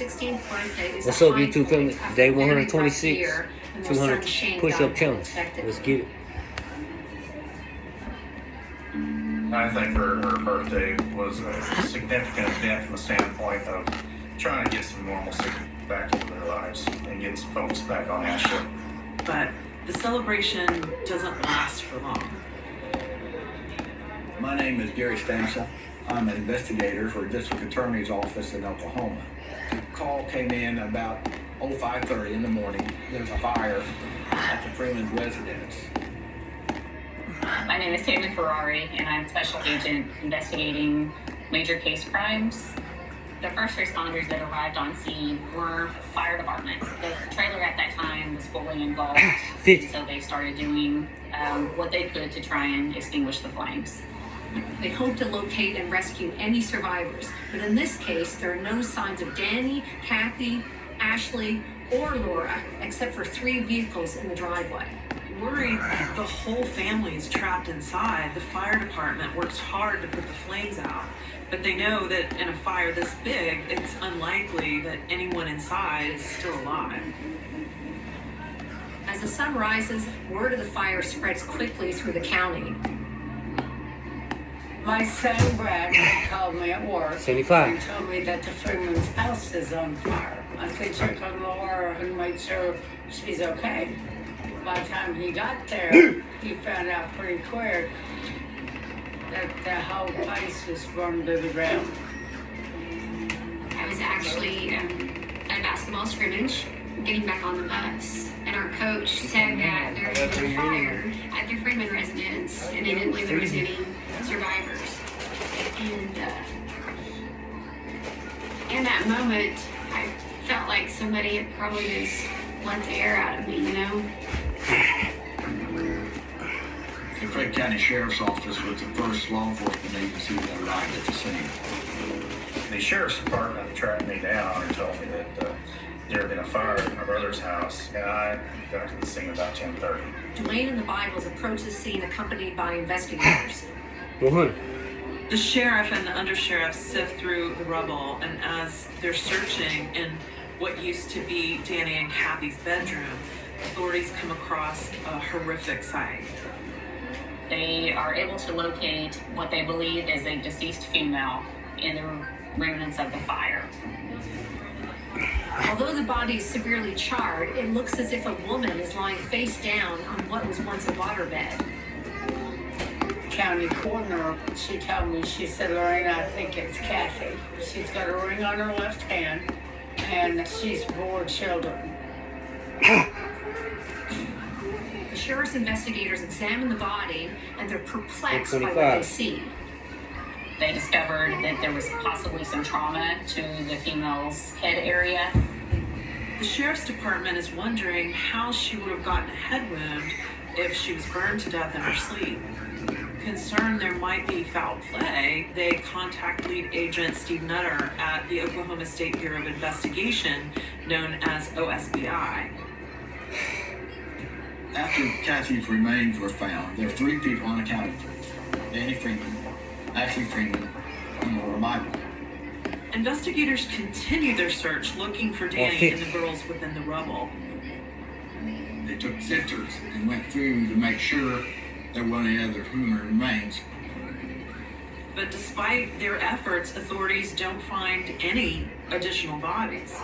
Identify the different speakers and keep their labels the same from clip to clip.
Speaker 1: 16th birthday is
Speaker 2: What's
Speaker 1: a
Speaker 2: up,
Speaker 1: high
Speaker 2: YouTube
Speaker 1: point
Speaker 2: family?
Speaker 1: after
Speaker 2: Day
Speaker 1: a very rough
Speaker 2: 126,
Speaker 1: year when their son
Speaker 2: 200
Speaker 1: Shane
Speaker 2: push-up
Speaker 1: died
Speaker 2: challenge.
Speaker 1: unexpectedly.
Speaker 2: Let's get it.
Speaker 3: I think her birthday was a significant event from the standpoint of trying to get some normalcy back into their lives and get some folks back on Ashley.
Speaker 4: But the celebration doesn't last for long.
Speaker 5: My name is Gary Stansel. I'm an investigator for District Attorney's Office in Oklahoma. The call came in about 05:30 in the morning. There's a fire at the Freeman residence.
Speaker 6: My name is Tammy Ferrari, and I'm special agent investigating major case crimes. The first responders that arrived on scene were fire department. The trailer at that time was fully involved, so they started doing what they could to try and extinguish the flames.
Speaker 1: They hope to locate and rescue any survivors, but in this case, there are no signs of Danny, Kathy, Ashley, or Laura, except for 3 vehicles in the driveway.
Speaker 4: Worried the whole family is trapped inside, the fire department works hard to put the flames out. But they know that in a fire this big, it's unlikely that anyone inside is still alive.
Speaker 1: As the sun rises, word of the fire spreads quickly through the county.
Speaker 7: My son Brad called me at work
Speaker 2: 75.
Speaker 7: and told me that the Freeman's house is on fire. I said check on Laura and make sure she's okay. By the time he got there, he found out pretty quick that the whole place was burned to the ground.
Speaker 1: I was actually at a basketball scrimmage, getting back on the bus, and our coach said that there had been a fire at the Freeman residence, and they didn't believe there was any survivors. And in that moment, I felt like somebody had probably just let the air out of me, you know?
Speaker 5: The Craig County Sheriff's Office was the first law enforcement agency that arrived at the scene.
Speaker 3: The sheriff's department tracked me down and told me that there had been a fire at my brother's house, and I got to the scene about 10:30.
Speaker 1: Dwayne and the Bibles approached the scene accompanied by investigators.
Speaker 2: 100.
Speaker 4: The sheriff and the undersheriff sift through the rubble, and as they're searching in what used to be Danny and Kathy's bedroom, authorities come across a horrific sight.
Speaker 6: They are able to locate what they believe is a deceased female in the remnants of the fire.
Speaker 1: Although the body is severely charred, it looks as if a woman is lying face down on what was once a waterbed.
Speaker 7: County coroner, she told me, she said, Lorraine, I think it's Kathy. She's got a ring on her left hand and she's bore children.
Speaker 1: The sheriff's investigators examine the body and they're perplexed by what they
Speaker 2: 25.
Speaker 1: see.
Speaker 6: They discovered that there was possibly some trauma to the female's head area.
Speaker 4: The sheriff's department is wondering how she would have gotten a head wound if she was burned to death in her sleep. Concerned there might be foul play, they contact lead agent Steve Nutter at the Oklahoma State Bureau of Investigation, known as OSBI.
Speaker 5: After Kathy's remains were found, there were 3 people unaccounted for. Danny Freeman, Ashley Freeman, and Laura Bible.
Speaker 4: Investigators continue their search looking for Danny and the girls within the rubble.
Speaker 5: They took sifters and went through to make sure there weren't any other human remains.
Speaker 4: But despite their efforts, authorities don't find any additional bodies.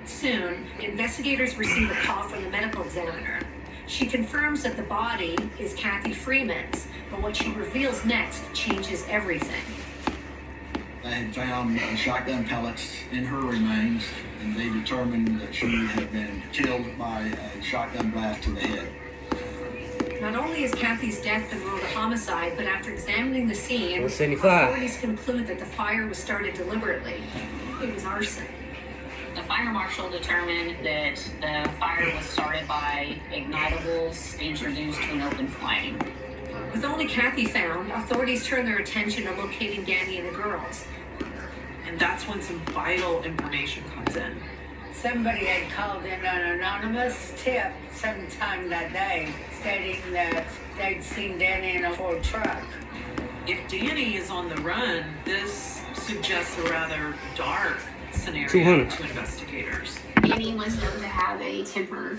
Speaker 1: Soon, investigators receive a call from the medical examiner. She confirms that the body is Kathy Freeman's, but what she reveals next changes everything.
Speaker 5: They had found shotgun pellets in her remains, and they determined that she had been killed by a shotgun blast to the head.
Speaker 1: Not only has Kathy's death been ruled a homicide, but after examining the scene,
Speaker 2: 175.
Speaker 1: authorities conclude that the fire was started deliberately. It was arson.
Speaker 6: The fire marshal determined that the fire was started by ignitables introduced to an open flame.
Speaker 1: With only Kathy found, authorities turn their attention to locating Danny and the girls.
Speaker 4: And that's when some vital information comes in.
Speaker 7: Somebody had called in an anonymous tip sometime that day stating that they'd seen Danny in a Ford truck.
Speaker 4: If Danny is on the run, this suggests a rather dark scenario
Speaker 2: 200.
Speaker 4: to investigators.
Speaker 1: Annie was known to have a temper.